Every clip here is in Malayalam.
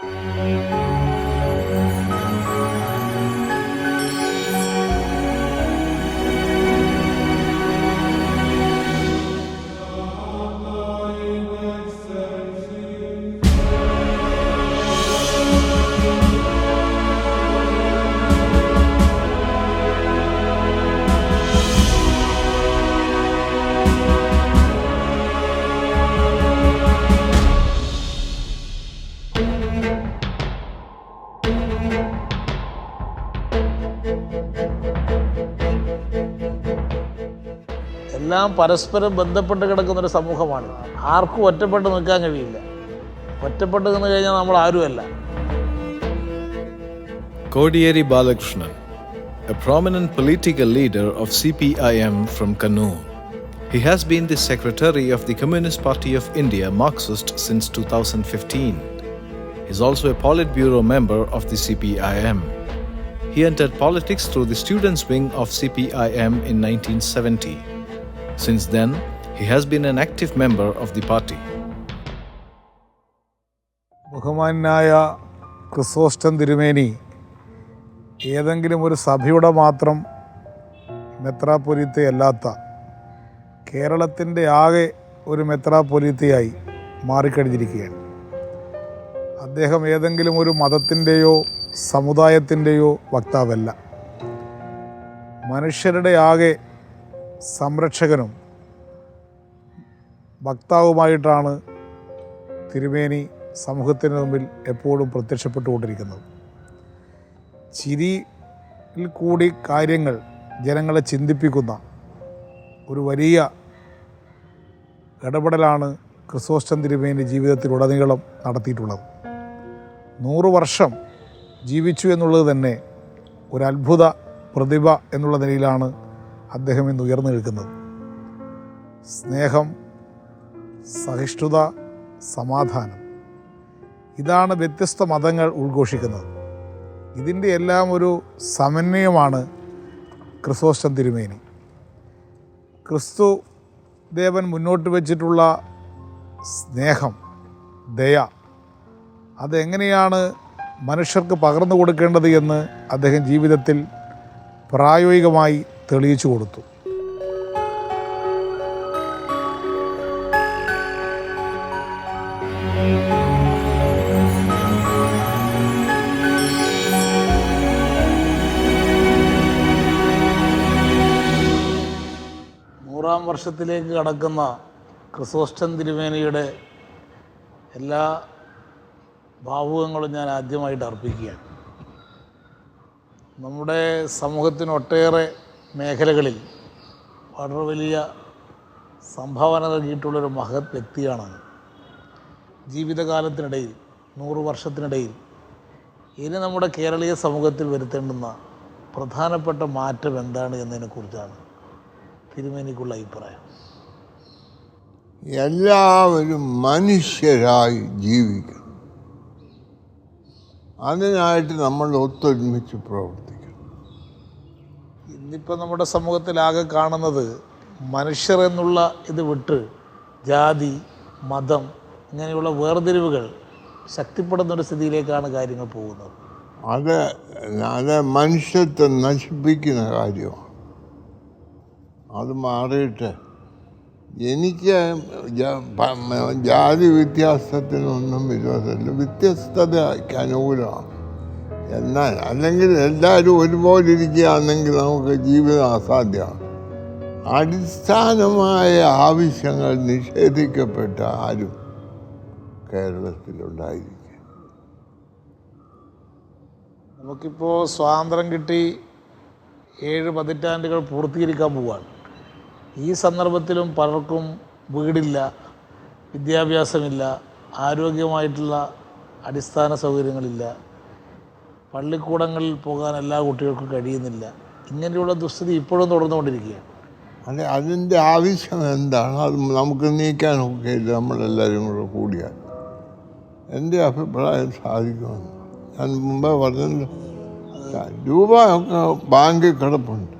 എല്ലാം പരസ്പരം ബന്ധപ്പെട്ട് കിടക്കുന്നൊരു സമൂഹമാണ്. ആർക്കും ഒറ്റപ്പെട്ട് നിൽക്കാൻ കഴിയില്ല. ഒറ്റപ്പെട്ട് നിന്ന് കഴിഞ്ഞാൽ നമ്മൾ ആരുമല്ല. Kodiyeri Balakrishnan, a prominent political leader of CPIM from Kannur. He has been the secretary of the Communist Party of India Marxist since 2015. He is also a Politburo member of the CPIM. He entered politics through the students' wing of CPIM in 1970. Since then, he has been an active member of the party. ബഹുമാന്യനായ ക്രിസോസ്റ്റം തിരുമേനി ഏതെങ്കിലും ഒരു സഭയുടെ മാത്രം മെത്രാപ്പൊലീത്തയല്ലാത്ത കേരളത്തിൻ്റെ ആകെ ഒരു മെത്രാപ്പൊലീത്തയായി മാറിക്കഴിഞ്ഞിരിക്കുകയാണ്. അദ്ദേഹം ഏതെങ്കിലും ഒരു മതത്തിൻ്റെയോ സമുദായത്തിൻ്റെയോ വക്താവല്ല. മനുഷ്യരുടെ ആകെ സംരക്ഷകനും വക്താവുമായിട്ടാണ് തിരുമേനി സമൂഹത്തിന് മുമ്പിൽ എപ്പോഴും പ്രത്യക്ഷപ്പെട്ടുകൊണ്ടിരിക്കുന്നത്. ചിരിയിൽ കൂടി കാര്യങ്ങൾ ജനങ്ങളെ ചിന്തിപ്പിക്കുന്ന ഒരു വലിയ ഇടപെടലാണ് ക്രിസോസ്റ്റം തിരുമേനി ജീവിതത്തിലുടനീളം നടത്തിയിട്ടുള്ളത്. 100 വർഷം ജീവിച്ചു എന്നുള്ളത് തന്നെ ഒരു അത്ഭുത പ്രതിഭ എന്നുള്ള നിലയിലാണ് അദ്ദേഹം ഇന്ന് ഉയർന്നു നിൽക്കുന്നത്. സ്നേഹം, സഹിഷ്ണുത, സമാധാനം, ഇതാണ് വ്യത്യസ്ത മതങ്ങൾ ഉദ്ഘോഷിക്കുന്നത്. ഇതിൻ്റെ എല്ലാം ഒരു സമന്വയമാണ് ക്രിസോസ്റ്റം തിരുമേനി. ക്രിസ്തു ദേവൻ മുന്നോട്ട് വച്ചിട്ടുള്ള സ്നേഹം, ദയ, അതെങ്ങനെയാണ് മനുഷ്യർക്ക് പകർന്നു കൊടുക്കേണ്ടത് എന്ന് അദ്ദേഹം ജീവിതത്തിൽ പ്രായോഗികമായി തെളിയിച്ചു കൊടുത്തു. വർഷത്തിലേക്ക് കടക്കുന്ന ക്രിസോസ്റ്റം തിരുമേനിയുടെ എല്ലാ ഭാവുകങ്ങളും ഞാൻ ആദ്യമായിട്ട് അർപ്പിക്കുകയാണ്. നമ്മുടെ സമൂഹത്തിന് ഒട്ടേറെ മേഖലകളിൽ വളരെ വലിയ സംഭാവന നൽകിയിട്ടുള്ളൊരു മഹത് വ്യക്തിയാണ്. ജീവിതകാലത്തിനിടയിൽ 100 വർഷത്തിനിടയിൽ ഇനി നമ്മുടെ കേരളീയ സമൂഹത്തിൽ വരുത്തേണ്ടുന്ന പ്രധാനപ്പെട്ട മാറ്റം എന്താണ് എന്നതിനെക്കുറിച്ചാണ് തിരുമേനിക്കുള്ള അഭിപ്രായം. എല്ലാവരും മനുഷ്യരായി ജീവിക്കണം. അതിനായിട്ട് നമ്മൾ ഒത്തൊരുമിച്ച് പ്രവർത്തിക്കണം. ഇന്നിപ്പോൾ നമ്മുടെ സമൂഹത്തിലാകെ കാണുന്നത് മനുഷ്യർ എന്നുള്ള ഇത് വിട്ട് ജാതി, മതം ഇങ്ങനെയുള്ള വേർതിരിവുകൾ ശക്തിപ്പെടുന്നൊരു സ്ഥിതിയിലേക്കാണ് കാര്യങ്ങൾ പോകുന്നത്. അത് മനുഷ്യത്വം നശിപ്പിക്കുന്ന കാര്യമാണ്. അത് മാറിയിട്ട് എനിക്ക് ജാതി വ്യത്യാസത്തിനൊന്നും വിരോധമില്ല, വ്യത്യസ്തതയ്ക്ക് അനുകൂലമാണ്. എന്നാൽ അല്ലെങ്കിൽ എല്ലാവരും ഒരുപോലെ ഇരിക്കുകയാണെങ്കിൽ നമുക്ക് ജീവിതം അസാധ്യമാണ്. അടിസ്ഥാനമായ ആവശ്യങ്ങൾ നിഷേധിക്കപ്പെട്ട ആരും കേരളത്തിലുണ്ടായിരിക്കും. നമുക്കിപ്പോൾ സ്വാതന്ത്ര്യം കിട്ടി 7 പതിറ്റാണ്ടുകൾ പൂർത്തീകരിക്കാൻ പോവുകയാണ്. ഈ സന്ദർഭത്തിലും പലർക്കും വീടില്ല, വിദ്യാഭ്യാസമില്ല, ആരോഗ്യമായിട്ടുള്ള അടിസ്ഥാന സൗകര്യങ്ങളില്ല, പള്ളിക്കൂടങ്ങളിൽ പോകാൻ എല്ലാ കുട്ടികൾക്കും കഴിയുന്നില്ല. ഇങ്ങനെയുള്ള ദുസ്ഥിതി ഇപ്പോഴും തുടർന്നുകൊണ്ടിരിക്കുകയാണ്. അതെ, അതിൻ്റെ ആവശ്യം എന്താണ്? അത് നമുക്ക് നീക്കാനൊക്കെ ഇല്ല. നമ്മളെല്ലാവരും കൂടെ കൂടിയാൽ എൻ്റെ അഭിപ്രായം സാധിക്കുമെന്ന് ഞാൻ മുമ്പേ പറഞ്ഞല്ലോ. രൂപ ഒക്കെ ബാങ്കിൽ കിടപ്പുണ്ട്,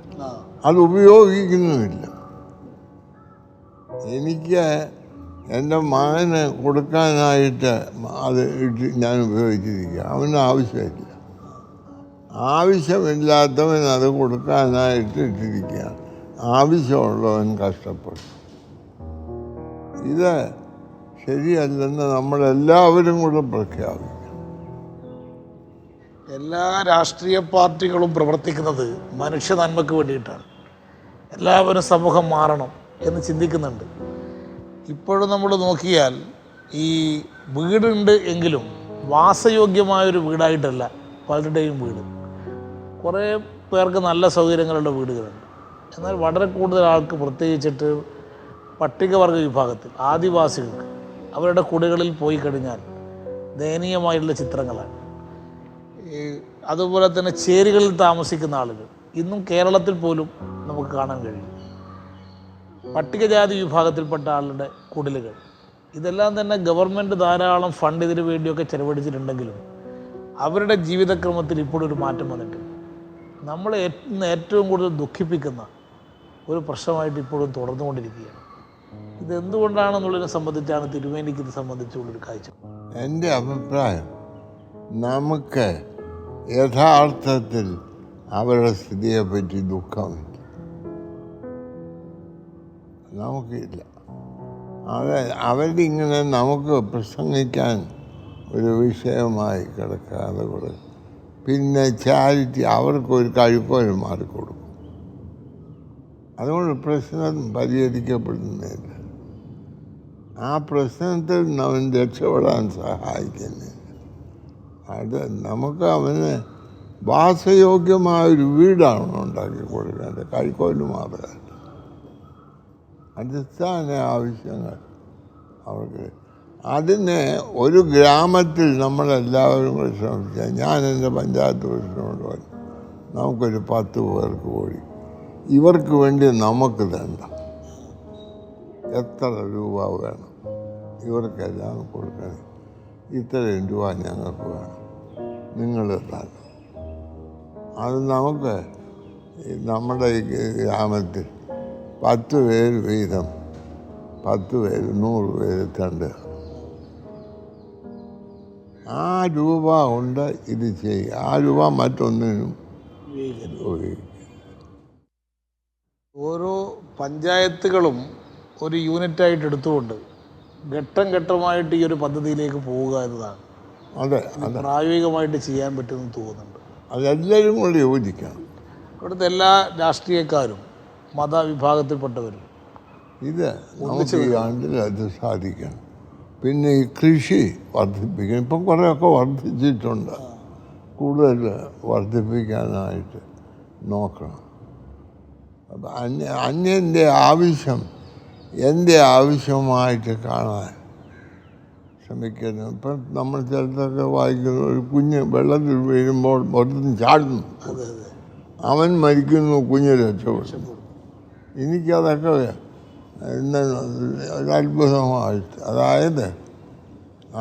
അത് ഉപയോഗിക്കുന്നുമില്ല. എനിക്ക് എൻ്റെ മകന് കൊടുക്കാനായിട്ട് അത് ഞാൻ ഉപയോഗിച്ചിരിക്കുക. അവന് ആവശ്യമില്ല. ആവശ്യമില്ലാത്തവൻ അത് കൊടുക്കാനായിട്ട് ഇട്ടിരിക്കുകയാണ്. ആവശ്യമുള്ളവൻ കഷ്ടപ്പെട്ടു. ഇത് ശരിയല്ലെന്ന് നമ്മളെല്ലാവരും കൂടെ പ്രഖ്യാപിക്കും. എല്ലാ രാഷ്ട്രീയ പാർട്ടികളും പ്രവർത്തിക്കുന്നത് മനുഷ്യ നന്മയ്ക്ക് വേണ്ടിയിട്ടാണ്. എല്ലാവരും സമൂഹം മാറണം എന്ന് ചിന്തിക്കുന്നുണ്ട്. ഇപ്പോഴും നമ്മൾ നോക്കിയാൽ ഈ വീടുണ്ട് എങ്കിലും വാസയോഗ്യമായൊരു വീടായിട്ടല്ല പലരുടെയും വീട്. കുറേ പേർക്ക് നല്ല സൗകര്യങ്ങളുള്ള വീടുകളുണ്ട്. എന്നാൽ വളരെ കൂടുതൽ ആൾക്ക്, പ്രത്യേകിച്ചിട്ട് പട്ടികവർഗ വിഭാഗത്തിൽ ആദിവാസികൾക്ക് അവരുടെ കുടികളിൽ പോയി കഴിഞ്ഞാൽ ദയനീയമായിട്ടുള്ള ചിത്രങ്ങളാണ്. അതുപോലെ തന്നെ ചേരികളിൽ താമസിക്കുന്ന ആളുകൾ ഇന്നും കേരളത്തിൽ പോലും നമുക്ക് കാണാൻ കഴിയും. പട്ടികജാതി വിഭാഗത്തിൽപ്പെട്ട ആളുടെ കുടിലുകൾ, ഇതെല്ലാം തന്നെ ഗവൺമെൻറ് ധാരാളം ഫണ്ട് ഇതിനു വേണ്ടിയൊക്കെ ചെലവഴിച്ചിട്ടുണ്ടെങ്കിലും അവരുടെ ജീവിതക്രമത്തിൽ ഇപ്പോഴൊരു മാറ്റം വന്നിട്ടുണ്ട്. നമ്മളെ ഏറ്റവും കൂടുതൽ ദുഃഖിപ്പിക്കുന്ന ഒരു പ്രശ്നമായിട്ട് ഇപ്പോഴും തുടർന്നുകൊണ്ടിരിക്കുകയാണ്. ഇതെന്തുകൊണ്ടാണെന്നുള്ളതിനെ സംബന്ധിച്ചാണ് തിരുമേനിക്ക് ഇത് സംബന്ധിച്ചുള്ളൊരു കാഴ്ച. എൻ്റെ അഭിപ്രായം, നമുക്ക് യഥാർത്ഥത്തിൽ അവരുടെ സ്ഥിതിയെപ്പറ്റി ദുഃഖമില്ല, നമുക്കില്ല. അവരിങ്ങനെ നമുക്ക് പ്രസംഗിക്കാൻ ഒരു വിഷയമായി കിടക്കാതെ കൂടെ പിന്നെ ചാരിറ്റി അവർക്കൊരു കഴിപ്പോലും മാറിക്കൊടുക്കും. അതുകൊണ്ട് പ്രശ്നം പരിഹരിക്കപ്പെടുന്നില്ല. ആ പ്രശ്നത്തിൽ നിന്ന് അവൻ രക്ഷപ്പെടാൻ സഹായിക്കുന്നില്ല. അത് നമുക്ക് അവന് വാസയോഗ്യമായൊരു വീടാണ് ഉണ്ടാക്കി കൊടുക്കേണ്ടത്, കൈക്കോല് മാത്രമല്ല. അടിസ്ഥാന ആവശ്യങ്ങൾ അവർക്ക്. അതിന് ഒരു ഗ്രാമത്തിൽ നമ്മളെല്ലാവരും കൂടി ശ്രമിച്ചാൽ, ഞാൻ എൻ്റെ പഞ്ചായത്ത് പ്രസിഡന്റിനോട് പറഞ്ഞു, നമുക്കൊരു 10 പേർക്ക് കൂടി ഇവർക്ക് വേണ്ടി നമുക്ക് തണ്ട, എത്ര രൂപ വേണം ഇവർക്കെല്ലാം കൊടുക്കണം, ഇത്രയും രൂപ ഞങ്ങൾക്ക് വേണം, നിങ്ങൾ തരണം. അത് നമുക്ക് നമ്മുടെ ഈ ഗ്രാമത്തിൽ 10 പേര് വീതം 10 പേര് 100 പേര് തണ്ട്, ആ രൂപ കൊണ്ട് ഇത് ചെയ്യുക. ആ രൂപ മറ്റൊന്നിനും ഉപയോഗിക്കുക. ഓരോ പഞ്ചായത്തുകളും ഒരു യൂണിറ്റായിട്ട് എടുത്തുകൊണ്ട് ഘട്ടം ഘട്ടമായിട്ട് ഈ ഒരു പദ്ധതിയിലേക്ക് പോവുക എന്നതാണ് അതെ, പ്രായോഗികമായിട്ട് ചെയ്യാൻ പറ്റുമെന്ന് തോന്നുന്നുണ്ട്. അതെല്ലാവരും കൂടി യോജിക്കണം. ഇവിടുത്തെ എല്ലാ രാഷ്ട്രീയക്കാരും മതവിഭാഗത്തിൽപ്പെട്ടവരും ഇത് നമുക്ക് ഈ ആണ്ടിൽ അത് സാധിക്കണം. പിന്നെ ഈ കൃഷി വർദ്ധിപ്പിക്കണം. ഇപ്പം കുറേയൊക്കെ വർദ്ധിച്ചിട്ടുണ്ട്, കൂടുതൽ വർദ്ധിപ്പിക്കാനായിട്ട് നോക്കണം. അപ്പം അന്യൻ്റെ ആവശ്യം എൻ്റെ ആവശ്യമായിട്ട് കാണാൻ ശ്രമിക്കുന്നു. ഇപ്പം നമ്മൾ ചിലതൊക്കെ വായിക്കുന്നു, ഒരു കുഞ്ഞ് വെള്ളത്തിൽ വീഴുമ്പോൾ പുറത്തുനിന്ന് ചാടുന്നു, അവൻ മരിക്കുന്നു, കുഞ്ഞ് രക്ഷപ്പെടുന്നു. എനിക്കതൊക്കെ ഒരത്ഭുതമായിട്ട്, അതായത്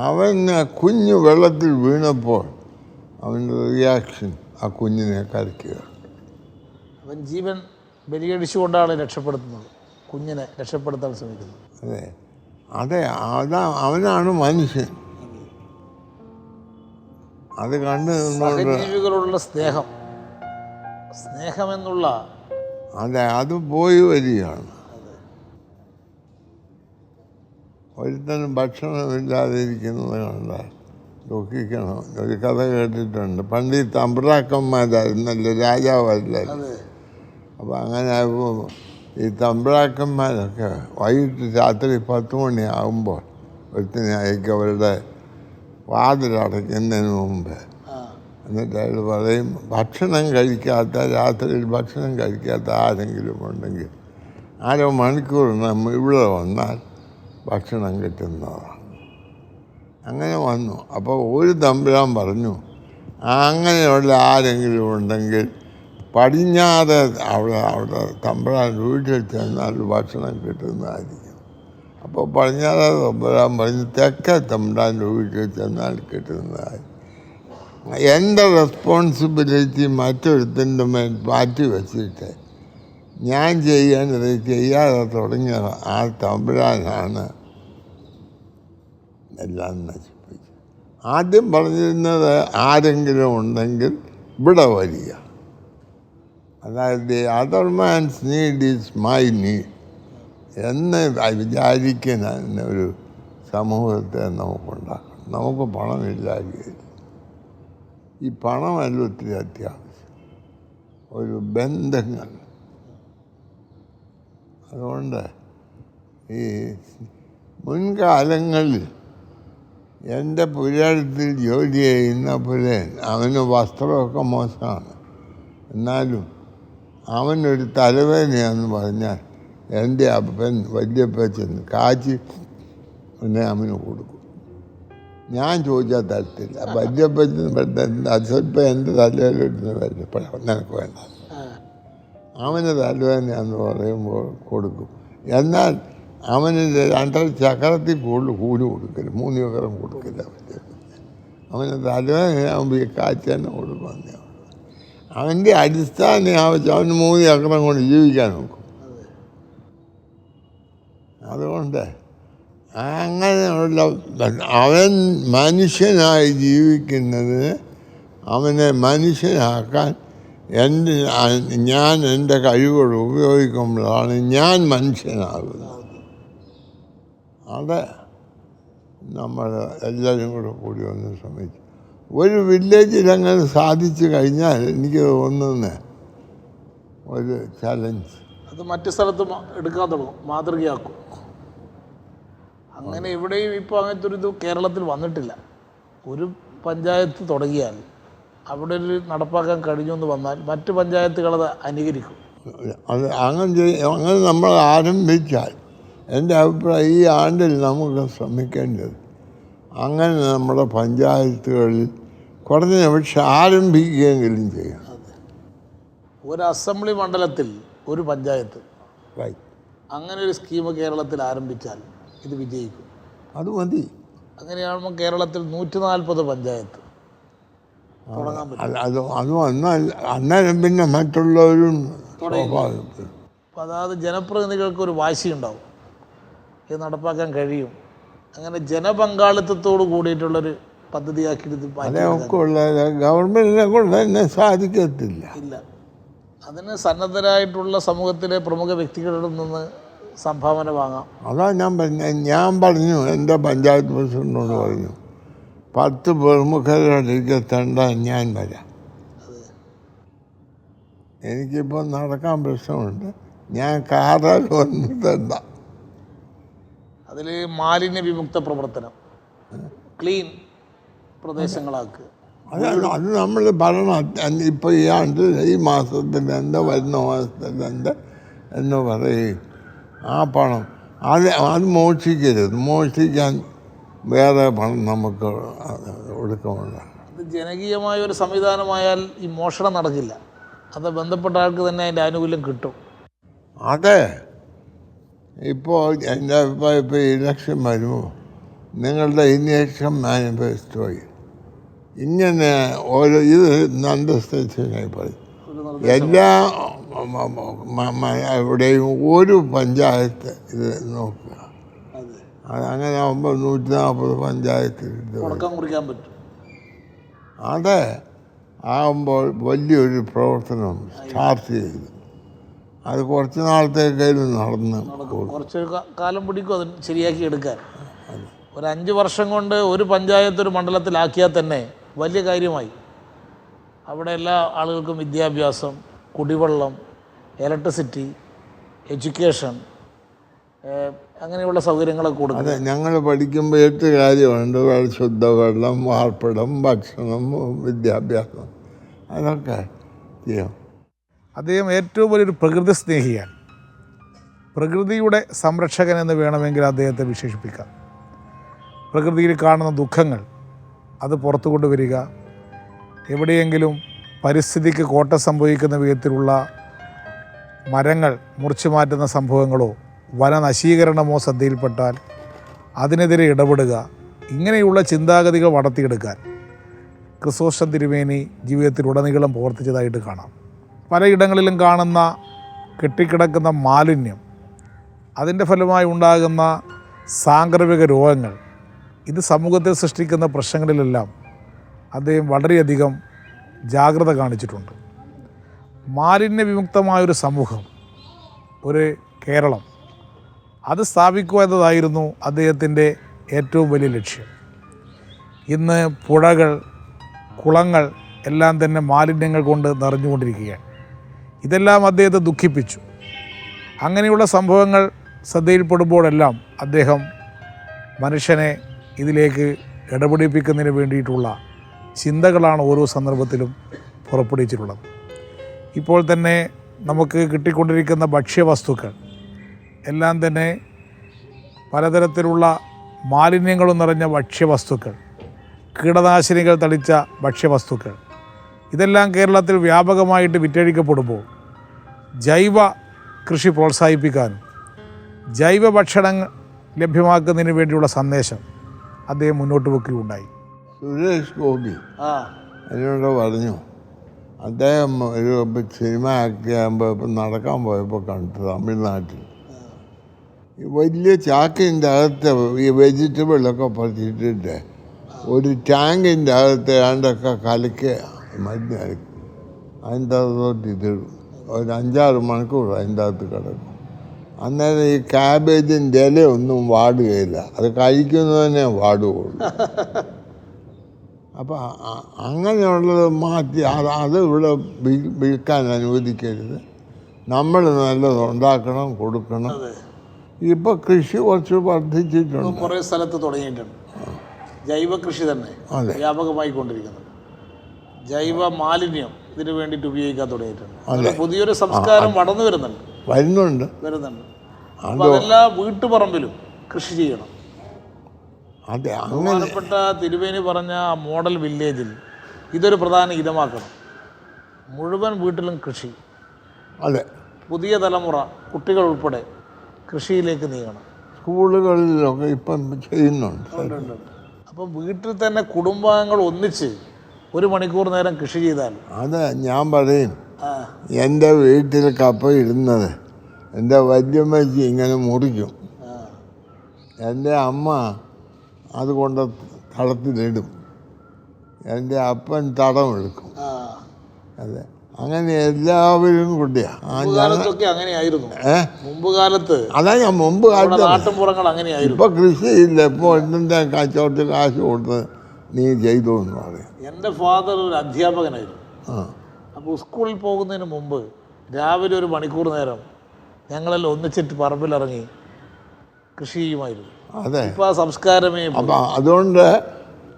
അവന് കുഞ്ഞ് വെള്ളത്തിൽ വീണപ്പോൾ അവൻ്റെ റിയാക്ഷൻ ആ കുഞ്ഞിനെ കരയ്ക്കുക. അവൻ ജീവൻ ബലിയടിച്ചുകൊണ്ടാണ് രക്ഷപ്പെടുത്തുന്നത്, കുഞ്ഞിനെ രക്ഷപ്പെടുത്താൻ ശ്രമിക്കുന്നത്. അതെ അതെ, അവനാണ് മനുഷ്യൻ. അത് കണ്ട് ജീവികളോടുള്ള സ്നേഹമെന്നുള്ള അതെ, അത് പോയി വരികയാണ്. ഒരുത്തനും ഭക്ഷണമില്ലാതിരിക്കുന്നത് കണ്ടാൽ ദുഃഖിക്കണം. ഒരു കഥ കേട്ടിട്ടുണ്ട്. പണ്ട് ഈ തമ്പ്രാക്കന്മാരായിരുന്നല്ലോ, രാജാവല്ലായിരുന്നു. അപ്പോൾ അങ്ങനെ ഈ തമ്പ്രാക്കന്മാരൊക്കെ വൈകിട്ട് രാത്രി 10 മണിയാകുമ്പോൾ ഒരുത്തിനെ അയക്കും അവരുടെ വാതിലടയ്ക്കുന്നതിന് മുമ്പ്. എന്നിട്ട് അയാൾ പറയും, ഭക്ഷണം കഴിക്കാത്ത, രാത്രിയിൽ ഭക്ഷണം കഴിക്കാത്ത ആരെങ്കിലും ഉണ്ടെങ്കിൽ 1/2 മണിക്കൂറിന് ഇവിടെ വന്നാൽ ഭക്ഷണം കിട്ടുന്നതാണ്. അങ്ങനെ വന്നു. അപ്പോൾ ഒരു തമ്പുരാൻ പറഞ്ഞു, അങ്ങനെയുള്ള ആരെങ്കിലും ഉണ്ടെങ്കിൽ പടിഞ്ഞാറ് അവിടെ തമ്പുരാൻ വീട്ടിൽ ചെന്നാൽ ഭക്ഷണം കിട്ടുന്നതായിരിക്കും. അപ്പോൾ പടിഞ്ഞാറ് തമ്പുരാൻ പറഞ്ഞു, തെക്കേ തമ്പുരാൻ്റെ വീട്ടിൽ ചെന്നാൽ കിട്ടുന്നതായിരിക്കും. എൻ്റെ റെസ്പോൺസിബിലിറ്റി മറ്റൊരുത്തിൻ്റെ മേൽ മാറ്റി വെച്ചിട്ട് ഞാൻ ചെയ്യേണ്ടത് ചെയ്യാതെ തുടങ്ങിയ ആ തമ്പുരാനാണ് എല്ലാം നശിപ്പിച്ചു. ആദ്യം പറഞ്ഞിരുന്നത് ആരെങ്കിലും ഉണ്ടെങ്കിൽ ഇവിടെ വരിക, അതായത് other man's need is my need എന്ന് വിചാരിക്കുന്ന ഒരു സമൂഹത്തെ നമുക്കുണ്ടാക്കണം. നമുക്ക് പണമില്ലാതെ ഈ പണമല്ല ഒത്തിരി അത്യാവശ്യം, ഒരു ബന്ധങ്ങൾ. അതുകൊണ്ട് ഈ മുൻകാലങ്ങളിൽ എൻ്റെ പുരാടത്തിൽ ജോലി ചെയ്യുന്ന പുലയൻ, അവന് വസ്ത്രമൊക്കെ മോശമാണ്, എന്നാലും അവനൊരു തലവേദനയാണെന്ന് പറഞ്ഞാൽ എൻ്റെ അപ്പൻ വല്യപ്പച്ചൻ കാച്ചി പിന്നെ അവന് കൊടുക്കും. ഞാൻ ചോദിച്ചാൽ തരത്തില്ല. വല്യപ്പച്ചൻ അച്ഛപ്പം എൻ്റെ തലവേദന വരും, നിനക്ക് വേണ്ട. അവന് തലവേദനയാണെന്ന് പറയുമ്പോൾ കൊടുക്കും. എന്നാൽ അവന് 2 ചക്രത്തിൽ കൂടുതൽ കൂലി കൊടുക്കില്ല, 3 ചക്രം കൊടുക്കില്ല. അവന് തലവേദനയാകുമ്പോൾ ഈ കാച്ചി തന്നെ കൊടുക്കുമെന്നേ. അവൻ്റെ അടിസ്ഥാന ആവശ്യം അവന് 3 ചക്രം കൊണ്ട് ജീവിക്കാൻ നോക്കും. അതുകൊണ്ട് അങ്ങനെയുള്ള അവൻ മനുഷ്യനായി ജീവിക്കുന്നതിന് അവനെ മനുഷ്യനാക്കാൻ ഞാൻ എൻ്റെ കഴിവുകൾ ഉപയോഗിക്കുമ്പോഴാണ് ഞാൻ മനുഷ്യനാകുന്നത്. അത് നമ്മൾ എല്ലാവരും കൂടി ഒന്ന് ശ്രമിച്ചു. ഒരു വില്ലേജിൽ അങ്ങനെ സാധിച്ചു കഴിഞ്ഞാൽ എനിക്ക് തോന്നുന്നത് ഒരു ചലഞ്ച് അത് മറ്റു സ്ഥലത്ത് എടുക്കാൻ തുടങ്ങും, മാതൃകയാക്കും. അങ്ങനെ ഇവിടെയും ഇപ്പോൾ അങ്ങനത്തെ ഒരു ഇത് കേരളത്തിൽ വന്നിട്ടില്ല. ഒരു പഞ്ചായത്ത് തുടങ്ങിയാൽ അവിടെ ഒരു നടപ്പാക്കാൻ കഴിഞ്ഞു എന്ന് വന്നാൽ മറ്റ് പഞ്ചായത്തുകളത് അനുകരിക്കും. അത് അങ്ങനെ നമ്മൾ ആരംഭിച്ചാൽ എൻ്റെ അഭിപ്രായം ഈ ആണ്ടിൽ നമുക്ക് ശ്രമിക്കേണ്ടത് അങ്ങനെ നമ്മുടെ പഞ്ചായത്തുകളിൽ കുറഞ്ഞ പക്ഷെ ആരംഭിക്കുകയെങ്കിലും ചെയ്യണം. ഒരു അസംബ്ലി മണ്ഡലത്തിൽ ഒരു പഞ്ചായത്ത്, അങ്ങനെ ഒരു സ്കീം കേരളത്തിൽ ആരംഭിച്ചാൽ ഇത് വിജയിക്കും. അത് മതി. അങ്ങനെയാകുമ്പോൾ കേരളത്തിൽ 140 പഞ്ചായത്ത് തുടങ്ങാൻ പറ്റും. അത് വന്നാൽ അന്നേരം പിന്നെ മറ്റുള്ളവരും അപ്പോൾ അതായത് ജനപ്രതിനിധികൾക്ക് ഒരു വാശിയുണ്ടാവും, ഇത് നടപ്പാക്കാൻ കഴിയും. അങ്ങനെ ജനപങ്കാളിത്തത്തോട് കൂടിയിട്ടുള്ളൊരു പദ്ധതിയാക്കിയിട്ട് അതൊക്കെ ഉള്ള ഗവൺമെൻറ്റിനെ കൊണ്ട് തന്നെ സാധിക്കത്തില്ല. ഇല്ല, അതിന് സന്നദ്ധരായിട്ടുള്ള സമൂഹത്തിലെ പ്രമുഖ വ്യക്തികളിൽ നിന്ന് സംഭാവന വാങ്ങാം. അതാ ഞാൻ പറഞ്ഞു എൻ്റെ പഞ്ചായത്ത് പ്രസിഡന്റിനോട് പറഞ്ഞു 10 പ്രമുഖരുടെ തണ്ട ഞാൻ വരാം. എനിക്കിപ്പോൾ നടക്കാൻ പ്രശ്നമുണ്ട്, ഞാൻ കാറിൽ വന്ന് തണ്ട. അതിൽ മാലിന്യ വിമുക്ത പ്രവർത്തനം, ക്ലീൻ പ്രദേശങ്ങളാക്കുക. അത് നമ്മൾ പറയണം. ഇപ്പോൾ ഈ ആണ്ട് ഈ മാസത്തിൽ എന്താ, വരുന്ന മാസത്തിൽ എന്താ എന്ന് പറയും. ആ പണം അത് മോഷ്ടിക്കരുത്. മോഷ്ടിക്കാൻ വേറെ പണം നമുക്ക് ഒടുക്കമുണ്ട്. അത് ജനകീയമായ ഒരു സംവിധാനമായാൽ ഈ മോഷണം നടക്കില്ല. അത് ബന്ധപ്പെട്ട ആൾക്ക് തന്നെ അതിൻ്റെ ആനുകൂല്യം കിട്ടും. അതെ, ഇപ്പോൾ എൻ്റെ അഭിപ്രായം ഇപ്പോൾ ഇലക്ഷൻ വരുമ്പോൾ നിങ്ങളുടെ ഇലക്ഷൻ മാനിഫെസ്റ്റോയിൽ ഇങ്ങനെ ഓരോ ഇത് അണ്ടർസ്റ്റാൻഡിങ്ങായി പറയും. എല്ലാ എവിടെയും ഒരു പഞ്ചായത്ത് ഇത് നോക്കുക. അങ്ങനെ ആകുമ്പോൾ 140 പഞ്ചായത്ത് മുറിക്കാൻ പറ്റും. അതെ, ആകുമ്പോൾ വലിയൊരു പ്രവർത്തനം സ്റ്റാർട്ട് ചെയ്തു. അത് കുറച്ച് നാളത്തേക്കായാലും നടന്ന് കുറച്ച് കാലം പിടിക്കും അത് ശരിയാക്കി എടുക്കാൻ. ഒരു 5 വർഷം കൊണ്ട് ഒരു പഞ്ചായത്ത് ഒരു മണ്ഡലത്തിലാക്കിയാൽ തന്നെ വലിയ കാര്യമായി. അവിടെ എല്ലാ ആളുകൾക്കും വിദ്യാഭ്യാസം, കുടിവെള്ളം, ഇലക്ട്രിസിറ്റി, എഡ്യൂക്കേഷൻ, അങ്ങനെയുള്ള സൗകര്യങ്ങളൊക്കെ കൊടുക്കും. അതെ, ഞങ്ങൾ പഠിക്കുമ്പോൾ 8 കാര്യമുണ്ട്: ശുദ്ധവെള്ളം, വാർപ്പിടം, ഭക്ഷണം, വിദ്യാഭ്യാസം. അതൊക്കെ ചെയ്യും. അദ്ദേഹം ഏറ്റവും വലിയൊരു പ്രകൃതി സ്നേഹിയാണ്. പ്രകൃതിയുടെ സംരക്ഷകൻ എന്ന് വേണമെങ്കിൽ അദ്ദേഹത്തെ വിശേഷിപ്പിക്കാം. പ്രകൃതിയിൽ കാണുന്ന ദുഃഖങ്ങൾ അത് പുറത്തു കൊണ്ടുവരിക, എവിടെയെങ്കിലും പരിസ്ഥിതിക്ക് കോട്ടം സംഭവിക്കുന്ന വിധത്തിലുള്ള മരങ്ങൾ മുറിച്ചു മാറ്റുന്ന സംഭവങ്ങളോ വനനശീകരണമോ ശ്രദ്ധയിൽപ്പെട്ടാൽ അതിനെതിരെ ഇടപെടുക, ഇങ്ങനെയുള്ള ചിന്താഗതികൾ വളർത്തിയെടുക്കാൻ ക്രിസോസ്റ്റം തിരുമേനി ജീവിതത്തിലുടനീളം പ്രവർത്തിച്ചതായിട്ട് കാണാം. പലയിടങ്ങളിലും കാണുന്ന കെട്ടിക്കിടക്കുന്ന മാലിന്യം, അതിൻ്റെ ഫലമായി ഉണ്ടാകുന്ന സാംക്രമിക രോഗങ്ങൾ, ഇത് സമൂഹത്തിൽ സൃഷ്ടിക്കുന്ന പ്രശ്നങ്ങളിലെല്ലാം അദ്ദേഹം വളരെയധികം ജാഗ്രത കാണിച്ചിട്ടുണ്ട്. മാലിന്യ വിമുക്തമായൊരു സമൂഹം, ഒരു കേരളം, അത് സ്ഥാപിക്കുക എന്നതായിരുന്നു അദ്ദേഹത്തിൻ്റെ ഏറ്റവും വലിയ ലക്ഷ്യം. ഇന്ന് പുഴകൾ, കുളങ്ങൾ എല്ലാം തന്നെ മാലിന്യങ്ങൾ കൊണ്ട് നിറഞ്ഞുകൊണ്ടിരിക്കുകയാണ്. ഇതെല്ലാം അദ്ദേഹത്തെ ദുഃഖിപ്പിച്ചു. അങ്ങനെയുള്ള സംഭവങ്ങൾ ശ്രദ്ധയിൽപ്പെടുമ്പോഴെല്ലാം അദ്ദേഹം മനുഷ്യനെ ഇതിലേക്ക് ഇടപെടിപ്പിക്കുന്നതിന് വേണ്ടിയിട്ടുള്ള ചിന്തകളാണ് ഓരോ സന്ദർഭത്തിലും പുറപ്പെടുവിച്ചിട്ടുള്ളത്. ഇപ്പോൾ തന്നെ നമുക്ക് കിട്ടിക്കൊണ്ടിരിക്കുന്ന ഭക്ഷ്യവസ്തുക്കൾ എല്ലാം തന്നെ പലതരത്തിലുള്ള മാലിന്യങ്ങളും നിറഞ്ഞ ഭക്ഷ്യവസ്തുക്കൾ, കീടനാശിനികൾ തളിച്ച ഭക്ഷ്യവസ്തുക്കൾ, ഇതെല്ലാം കേരളത്തിൽ വ്യാപകമായിട്ട് വിറ്റഴിക്കപ്പെടുമ്പോൾ ജൈവ കൃഷി പ്രോത്സാഹിപ്പിക്കാനും ജൈവ ഭക്ഷണം ലഭ്യമാക്കുന്നതിന് വേണ്ടിയുള്ള സന്ദേശം അദ്ദേഹം മുന്നോട്ട് വെക്കുകയുണ്ടായി. സുരേഷ് ഗോപി എന്നോട് പറഞ്ഞു, അദ്ദേഹം ഒരു സിനിമ ആക്ട് ആകുമ്പോൾ ഇപ്പം നടക്കാൻ പോയപ്പോൾ കണ്ടു തമിഴ്നാട്ടിൽ വലിയ ചാക്കിൻ്റെ അകത്ത് ഈ വെജിറ്റബിളൊക്കെ പറിച്ചിട്ടിട്ട് ഒരു ടാങ്കിൻ്റെ അകത്ത് ഏണ്ടൊക്കെ കലക്കി മരുന്ന് കലക്കി അതിൻ്റെ അകത്തോട്ട് ഇതിടും. ഒരു 5-6 മണിക്കൂർ അതിൻ്റെ അകത്ത് കിടക്കും. അന്നേരം ഈ ക്യാബേജിൻ്റെ ഇലയൊന്നും വാടുകയില്ല, അത് കഴിക്കുന്നതന്നെ വാടുകയുള്ളൂ. അപ്പോൾ അങ്ങനെയുള്ളത് മാറ്റി അത് ഇവിടെ വിൽക്കാൻ അനുവദിക്കരുത്. നമ്മൾ നല്ലത് ഉണ്ടാക്കണം, കൊടുക്കണം. ഇപ്പോൾ കൃഷി കുറച്ച് വർദ്ധിച്ചിട്ടുണ്ട്, കുറേ സ്ഥലത്ത് തുടങ്ങിയിട്ടുണ്ട്. ജൈവ കൃഷി തന്നെ വ്യാപകമായി കൊണ്ടിരിക്കുന്നുണ്ട്. ജൈവ മാലിന്യം ഇതിന് വേണ്ടിയിട്ട് ഉപയോഗിക്കാൻ തുടങ്ങിയിട്ടുണ്ട്. പുതിയൊരു സംസ്കാരം വളർന്നു വരുന്നുണ്ട്. അപ്പോൾ അതെല്ലാം വീട്ടുപറമ്പിലും കൃഷി ചെയ്യണം. ബഹുമാനപ്പെട്ട തിരുവേനി പറഞ്ഞ മോഡൽ വില്ലേജിൽ ഇതൊരു പ്രധാന ഇനമാക്കണം. മുഴുവൻ വീട്ടിലും കൃഷി. അതെ, പുതിയ തലമുറ, കുട്ടികൾ ഉൾപ്പെടെ കൃഷിയിലേക്ക് നീങ്ങണം. സ്കൂളുകളിലൊക്കെ ഇപ്പം ചെയ്യുന്നുണ്ട്. അപ്പം വീട്ടിൽ തന്നെ കുടുംബാംഗങ്ങൾ ഒന്നിച്ച് 1 മണിക്കൂർ നേരം കൃഷി ചെയ്താൽ. അതെ, ഞാൻ പറയും, എൻ്റെ വീട്ടിൽ കപ്പ ഇടുന്നത് എൻ്റെ വല്യമ്മച്ചി ഇങ്ങനെ മുറിക്കും, എൻ്റെ അമ്മ അതുകൊണ്ട് തടത്തിലിടും, എൻ്റെ അപ്പൻ തടമെടുക്കും. അതെ, അങ്ങനെ എല്ലാവരും കൂടിയാ. അങ്ങനെയായിരുന്നു മുമ്പ് കാലത്ത്. അതാ ഞാൻ മുമ്പ് കാലത്ത് നാട്ടുമ്പുറങ്ങൾ അങ്ങനെയായിരുന്നു. ഇപ്പൊ കൃഷിയില്ല. ഇപ്പോൾ എന്തിൻ്റെ കച്ചവടത്തിൽ കാശ് കൊടുത്ത് നീ ചെയ്തു എന്ന് പറയും. എൻ്റെ ഫാദർ ഒരു അധ്യാപകനായിരുന്നു. അപ്പോൾ സ്കൂളിൽ പോകുന്നതിന് മുമ്പ് രാവിലെ 1 മണിക്കൂർ നേരം ഞങ്ങളെല്ലാം ഒന്നിച്ചിട്ട് പറമ്പിലിറങ്ങി കൃഷി ചെയ്യുമായിരുന്നു. അതെ, ഇപ്പോൾ ആ സംസ്കാരമേ. അപ്പം അതുകൊണ്ട്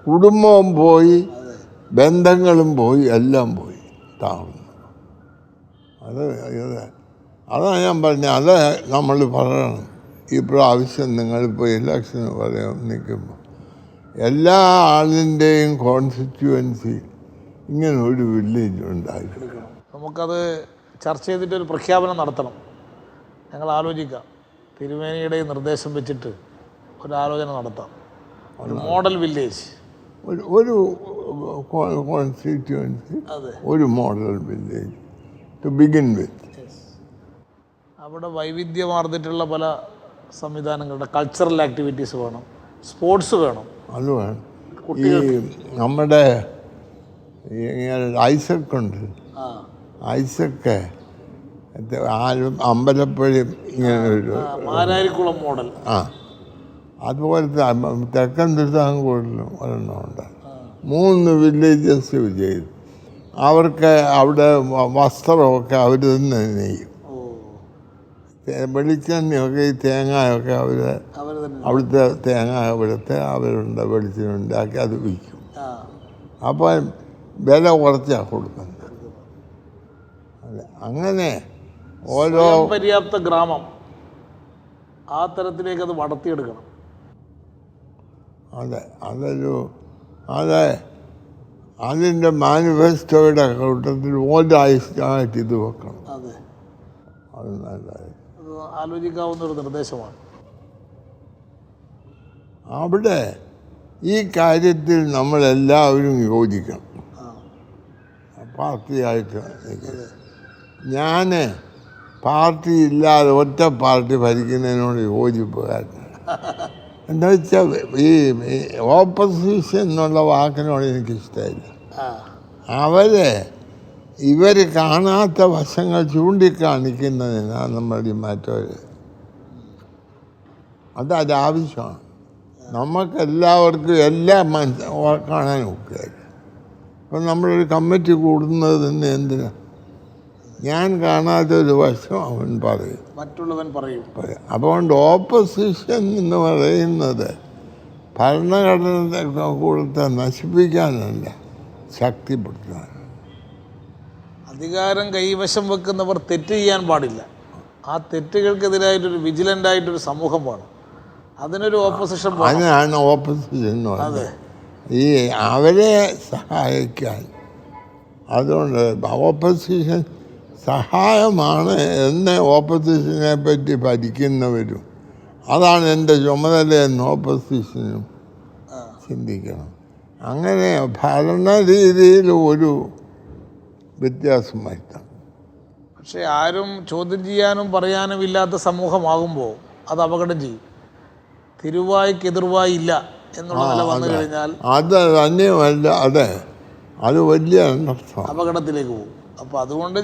കുടുംബവും പോയി, ബന്ധങ്ങളും പോയി, എല്ലാം പോയി താഴ്ന്നു. അതാണ് ഞാൻ പറഞ്ഞത്. അത് നമ്മൾ പറയണം. ഈ പ്രാവശ്യം നിങ്ങളിപ്പോൾ ഇലക്ഷന് പറയാൻ നിൽക്കുമ്പോൾ എല്ലാ ആളിൻ്റെയും കോൺസ്റ്റിറ്റ്യുവൻസി ഇങ്ങനെ ഒരു വില്ലേജ് ഉണ്ടായിരിക്കണം. നമുക്കത് ചർച്ച ചെയ്തിട്ടൊരു പ്രഖ്യാപനം നടത്തണം. ഞങ്ങൾ ആലോചിക്കാം. തിരുമേനിയുടെ നിർദ്ദേശം വെച്ചിട്ട് ഒരു ആലോചന നടത്താം. ഒരു മോഡൽ വില്ലേജ്, ഒരു കോൺസ്റ്റിറ്റ്യുവൻസി, ഒരു model village to begin with. അവിടെ വൈവിധ്യമാർന്നിട്ടുള്ള പല സംവിധാനങ്ങളുടെ കൾച്ചറൽ ആക്ടിവിറ്റീസ് വേണം, സ്പോർട്സ് വേണം. അത് വേണം. ഈ നമ്മുടെ ഐസക്കുണ്ട്, ഐസക്ക് അമ്പലപ്പുഴയും ഇങ്ങനെ ഒരു മാരാരിക്കുളം മോഡൽ. അതുപോലത്തെ തെക്കൻ തിരുവിതാംകൂറിലും ഒരെണ്ണമുണ്ട്. 3 വില്ലേജസ് ചെയ്തു. അവർക്ക് അവിടെ വസ്ത്രമൊക്കെ അവർ തന്നെ നെയ്യും. വെളിച്ചെണ്ണയൊക്കെ ഈ തേങ്ങയൊക്കെ അവിടുത്തെ തേങ്ങ അവിടുത്തെ അവരുണ്ട് വെളിച്ചെണ്ണുണ്ടാക്കി അത് വിൽക്കും. അപ്പം വില കുറച്ചാണ് കൊടുക്കുന്നത്. അതെ, അങ്ങനെ ഓരോ പര്യാപ്ത ഗ്രാമം ആ തരത്തിലേക്ക് അത് വളർത്തിയെടുക്കണം. അതെ, അതിൻ്റെ മാനിഫെസ്റ്റോയുടെ കൂട്ടത്തിൽ ഓരായിട്ട് ഇത് വെക്കണം. അതെ, അത് നല്ലത്. ആലോചിക്കാവുന്ന ഒരു നിർദ്ദേശമാണ്. അവിടെ ഈ കാര്യത്തിൽ നമ്മളെല്ലാവരും യോജിക്കണം. പാർട്ടിയായിട്ട് ഞാൻ പാർട്ടി ഇല്ലാതെ ഒറ്റ പാർട്ടി ഭരിക്കുന്നതിനോട് യോജിപ്പുകാരനാണ്. എന്താ വെച്ചാൽ ഈ ഓപ്പോസിഷൻ എന്നുള്ള വാക്കിനോട് എനിക്കിഷ്ടമില്ല. ഇവർ കാണാത്ത വശങ്ങൾ ചൂണ്ടിക്കാണിക്കുന്നതിനാണ് നമ്മുടെ മറ്റവർ. അതൊരാവശ്യമാണ്. നമുക്കെല്ലാവർക്കും എല്ലാം കാണാൻ ഒക്കുകയില്ല. അപ്പം നമ്മളൊരു കമ്മിറ്റി കൂടുന്നത് തന്നെ എന്തിനാ? ഞാൻ കാണാത്ത ഒരു വശം അവൻ പറയും, മറ്റുള്ളവൻ പറയും. അതുകൊണ്ട് ഓപ്പോസിഷൻ എന്ന് പറയുന്നത് ഭരണഘടനത്തെ നശിപ്പിക്കാനല്ല, ശക്തിപ്പെടുത്താൻ. അധികാരം കൈവശം വെക്കുന്നവർ തെറ്റ് ചെയ്യാൻ പാടില്ല. ആ തെറ്റുകൾക്കെതിരായിട്ടൊരു വിജിലൻ്റായിട്ടൊരു സമൂഹം വേണം. അതിനൊരു ഓപ്പോസിഷൻ വേണം. അതിനാണ് ഓപ്പോസിഷൻ എന്ന് പറയുന്നത്. ഈ അവരെ സഹായിക്കാൻ. അതുകൊണ്ട് ഓപ്പോസിഷൻ സഹായമാണ് എന്ന് ഓപ്പോസിഷനെ പറ്റി പഠിക്കുന്നവരും അതാണ് എൻ്റെ ചുമതലയെന്ന് ഓപ്പോസിഷനും ചിന്തിക്കണം. അങ്ങനെ ഭരണ രീതിയിൽ ഒരു വ്യത്യാസം വരുത്താം. പക്ഷേ ആരും ചോദ്യം ചെയ്യാനും പറയാനും ഇല്ലാത്ത സമൂഹമാകുമ്പോൾ അത് അപകടം ചെയ്യും. തിരുവായ്ക്ക് എതിർവായി ഇല്ല എന്നുള്ള നില വന്നു കഴിഞ്ഞാൽ അത് തന്നെയുമല്ല, അത് വലിയ അപകടത്തിലേക്ക് പോകും. അപ്പോൾ അതുകൊണ്ട്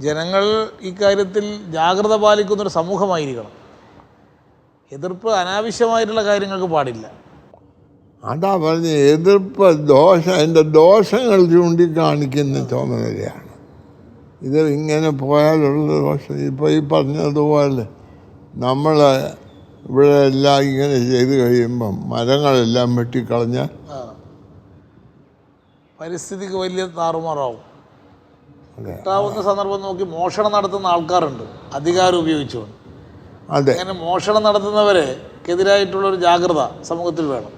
ജനങ്ങൾ ഇക്കാര്യത്തിൽ ജാഗ്രത പാലിക്കുന്നൊരു സമൂഹമായിരിക്കണം. എതിർപ്പ് അനാവശ്യമായിട്ടുള്ള കാര്യങ്ങൾക്ക് പാടില്ല. അതാ പറഞ്ഞ് എതിർപ്പ് അതിൻ്റെ ദോഷങ്ങൾ ചൂണ്ടിക്കാണിക്കുന്ന ചുമതലയാണ്. ഇത് ഇങ്ങനെ പോയാലുള്ള ദോഷം ഇപ്പോൾ ഈ പറഞ്ഞതുപോലെ നമ്മൾ ഇവിടെ എല്ലാം ഇങ്ങനെ ചെയ്ത് കഴിയുമ്പം മരങ്ങളെല്ലാം വെട്ടിക്കളഞ്ഞാൽ പരിസ്ഥിതിക്ക് വലിയ താറുമാറാവും. കിട്ടാവുന്ന സന്ദർഭം നോക്കി മോഷണം നടത്തുന്ന ആൾക്കാരുണ്ട് അധികാരം ഉപയോഗിച്ചുകൊണ്ട്. അങ്ങനെ മോഷണം നടത്തുന്നവരെക്കെതിരായിട്ടുള്ളൊരു ജാഗ്രത സമൂഹത്തിൽ വേണം.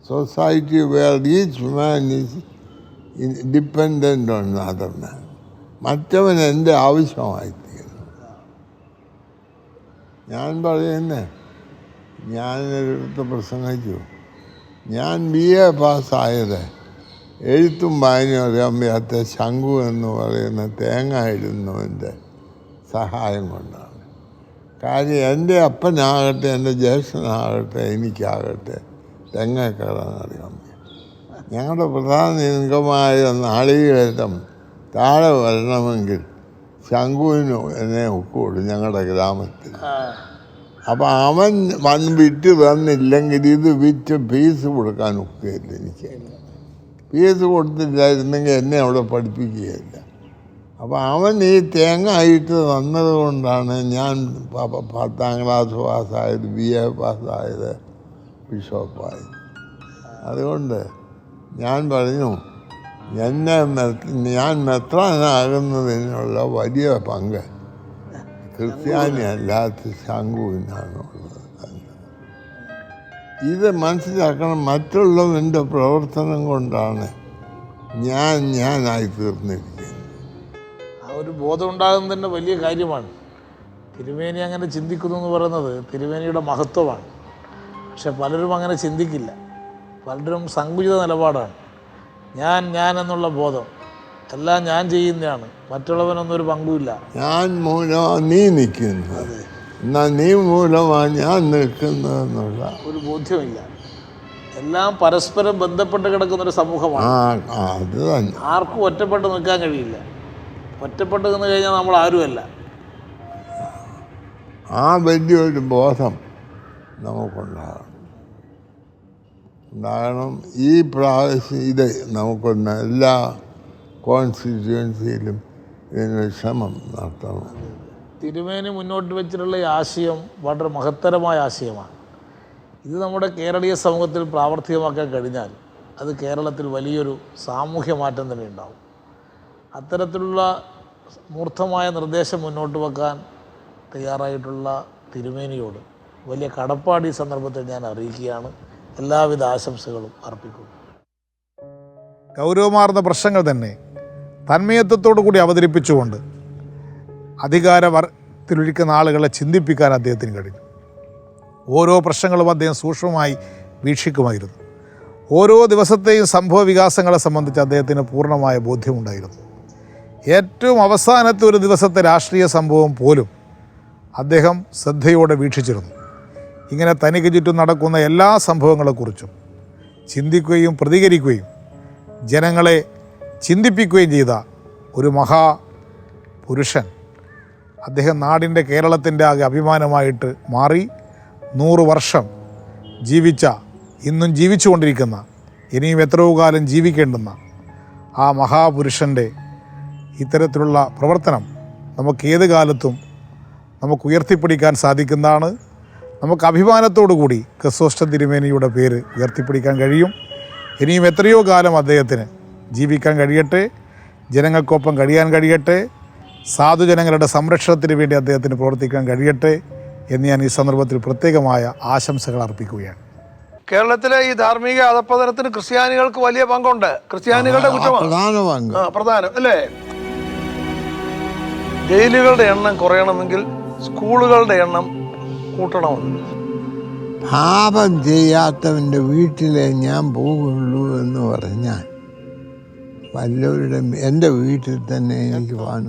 Society where each man is dependent on other man. മറ്റവൻ എൻ്റെ ആവശ്യമായിത്തീരുന്നു. ഞാൻ പറയുന്നേ, ഞാനൊരിടത്ത് പ്രസംഗിച്ചു, ഞാൻ BA പാസ്സായത് എഴുത്തും വായനയും അറിയാൻ വയ്യാത്ത ശംഖു എന്ന് പറയുന്ന തേങ്ങ ഇടുന്നവൻ്റെ സഹായം കൊണ്ടാണ്. കാര്യം എൻ്റെ അപ്പനാകട്ടെ എൻ്റെ ജ്യേഷ്ഠനാകട്ടെ എനിക്കാകട്ടെ തെങ്ങ കയറാൻ അറിയാൻ വയ്യ. ഞങ്ങളുടെ പ്രധാന ഇൻകമായ നാളികേരം താഴെ വരണമെങ്കിൽ ശംഖുവിന് എന്നെ ഒക്കുള്ളൂ ഞങ്ങളുടെ ഗ്രാമത്തിൽ. അപ്പം അവൻ വന്ന് വിറ്റ് തന്നില്ലെങ്കിൽ ഇത് വിറ്റ് ഫീസ് കൊടുക്കാൻ ഒക്കുകയില്ല. എനിക്ക് ഫീസ് കൊടുത്തില്ലായിരുന്നെങ്കിൽ എന്നെ അവിടെ പഠിപ്പിക്കുകയില്ല. അപ്പോൾ അവൻ ഈ തേങ്ങ ആയിട്ട് തന്നത് കൊണ്ടാണ് ഞാൻ 10ാം ക്ലാസ് പാസ്സായത്, BA പാസ്സായത്, ബിഷപ്പായത്. അതുകൊണ്ട് ഞാൻ പറഞ്ഞു, ഞാൻ മെത്രാനാകുന്നതിനുള്ള വലിയ പങ്ക് ക്രിസ്ത്യാനി അല്ലാത്ത ശംഖുവിനാണുള്ളത്. ഇത് മനസ്സിലാക്കണം. മറ്റുള്ളവൻ്റെ പ്രവർത്തനം കൊണ്ടാണ് ഞാനായി തീർന്നിരിക്കുന്നത്. ആ ഒരു ബോധം ഉണ്ടാകുന്നതിൻ്റെ വലിയ കാര്യമാണ്. തിരുമേനി അങ്ങനെ ചിന്തിക്കുന്നു എന്ന് പറയുന്നത് തിരുമേനിയുടെ മഹത്വമാണ്. പക്ഷെ പലരും അങ്ങനെ ചിന്തിക്കില്ല. പലരും സങ്കുചിത നിലപാടാണ്. ഞാൻ എന്നുള്ള ബോധം എല്ലാം ഞാൻ ചെയ്യുന്നതാണ്, മറ്റുള്ളവനൊന്നൊരു പങ്കുമില്ല. ഞാൻ മൂലമാണ് നീ നിൽക്കുന്നത്, എന്നാൽ നീ മൂലമാണ് ഞാൻ നിൽക്കുന്നതെന്നുള്ള ഒരു ബോധ്യമില്ല. എല്ലാം പരസ്പരം ബന്ധപ്പെട്ട് കിടക്കുന്നൊരു സമൂഹമാണ്. അത് തന്നെ. ആർക്കും ഒറ്റപ്പെട്ട് നിൽക്കാൻ കഴിയില്ല. ഒറ്റപ്പെട്ട് നിന്ന് കഴിഞ്ഞാൽ നമ്മൾ ആരുമല്ല. ആ വലിയൊരു ബോധം ഉണ്ടാകണം. ഈ പ്രാവശ്യം ഇത് നമുക്കൊന്ന് എല്ലാ കോൺസ്റ്റിറ്റ്യുവൻസിയിലും ഇതിനൊരു ശ്രമം നടത്തണം. തിരുമേനി മുന്നോട്ട് വെച്ചിട്ടുള്ള ഈ ആശയം വളരെ മഹത്തരമായ ആശയമാണ്. ഇത് നമ്മുടെ കേരളീയ സമൂഹത്തിൽ പ്രാവർത്തികമാക്കാൻ കഴിഞ്ഞാൽ അത് കേരളത്തിൽ വലിയൊരു സാമൂഹ്യ മാറ്റം തന്നെ ഉണ്ടാവും. അത്തരത്തിലുള്ള മൂർത്തമായ നിർദ്ദേശം മുന്നോട്ട് വെക്കാൻ തയ്യാറായിട്ടുള്ള തിരുമേനിയോട് വലിയ കടപ്പാട് ഈ സന്ദർഭത്തിൽ ഞാൻ അറിയിക്കുകയാണ്. എല്ലാവിധ ആശംസകളും അർപ്പിക്കുന്നു. ഗൗരവമാർന്ന പ്രശ്നങ്ങൾ തന്നെ തന്മയത്വത്തോടു കൂടി അവതരിപ്പിച്ചുകൊണ്ട് അധികാരത്തിലൊഴിക്കുന്ന ആളുകളെ ചിന്തിപ്പിക്കാൻ അദ്ദേഹത്തിന് കഴിഞ്ഞു. ഓരോ പ്രശ്നങ്ങളും അദ്ദേഹം സൂക്ഷ്മമായി വീക്ഷിക്കുമായിരുന്നു. ഓരോ ദിവസത്തെയും സംഭവ വികാസങ്ങളെ സംബന്ധിച്ച് അദ്ദേഹത്തിന് പൂർണ്ണമായ ബോധ്യമുണ്ടായിരുന്നു. ഏറ്റവും അവസാനത്തെ ഒരു ദിവസത്തെ രാഷ്ട്രീയ സംഭവം പോലും അദ്ദേഹം ശ്രദ്ധയോടെ വീക്ഷിച്ചിരുന്നു. ഇങ്ങനെ തനിക്ക് ചുറ്റും നടക്കുന്ന എല്ലാ സംഭവങ്ങളെക്കുറിച്ചും ചിന്തിക്കുകയും പ്രതികരിക്കുകയും ജനങ്ങളെ ചിന്തിപ്പിക്കുകയും ചെയ്ത ഒരു മഹാപുരുഷൻ. അദ്ദേഹം നാടിൻ്റെ, കേരളത്തിൻ്റെ ആകെ അഭിമാനമായിട്ട് മാറി. 100 വർഷം ജീവിച്ച, ഇന്നും ജീവിച്ചുകൊണ്ടിരിക്കുന്ന, ഇനിയും എത്രയോ കാലം ജീവിക്കേണ്ടുന്ന ആ മഹാപുരുഷൻ്റെ ഇത്തരത്തിലുള്ള പ്രവർത്തനം നമുക്ക് ഏത് കാലത്തും നമുക്ക് ഉയർത്തിപ്പിടിക്കാൻ സാധിക്കുന്നതാണ്. നമുക്ക് അഭിമാനത്തോടു കൂടി ക്രിസോസ്റ്റം തിരുമേനിയുടെ പേര് ഉയർത്തിപ്പിടിക്കാൻ കഴിയും. ഇനിയും എത്രയോ കാലം അദ്ദേഹത്തിന് ജീവിക്കാൻ കഴിയട്ടെ, ജനങ്ങൾക്കൊപ്പം കഴിയാൻ കഴിയട്ടെ, സാധുജനങ്ങളുടെ സംരക്ഷണത്തിന് വേണ്ടി അദ്ദേഹത്തിന് പ്രവർത്തിക്കാൻ കഴിയട്ടെ എന്ന് ഞാൻ ഈ സന്ദർഭത്തിൽ പ്രത്യേകമായ ആശംസകൾ അർപ്പിക്കുകയാണ്. കേരളത്തിലെ ഈ ധാർമ്മിക അധപ്പതനത്തിന് ക്രിസ്ത്യാനികൾക്ക് വലിയ പങ്കുണ്ട്. ക്രിസ്ത്യാനികളുടെ കുറ്റമാണ് പ്രധാന പങ്ക്. പ്രധാനം അല്ലേ? ജയിലുകളുടെ എണ്ണം കുറയണമെങ്കിൽ സ്കൂളുകളുടെ എണ്ണം കൂട്ടണമെന്ന്. പാപം ചെയ്യാത്തവൻ്റെ വീട്ടിലേ ഞാൻ പോകുള്ളൂ എന്ന് പറഞ്ഞാൽ വല്ലവരുടെ എൻ്റെ വീട്ടിൽ തന്നെ എനിക്ക് പോകാൻ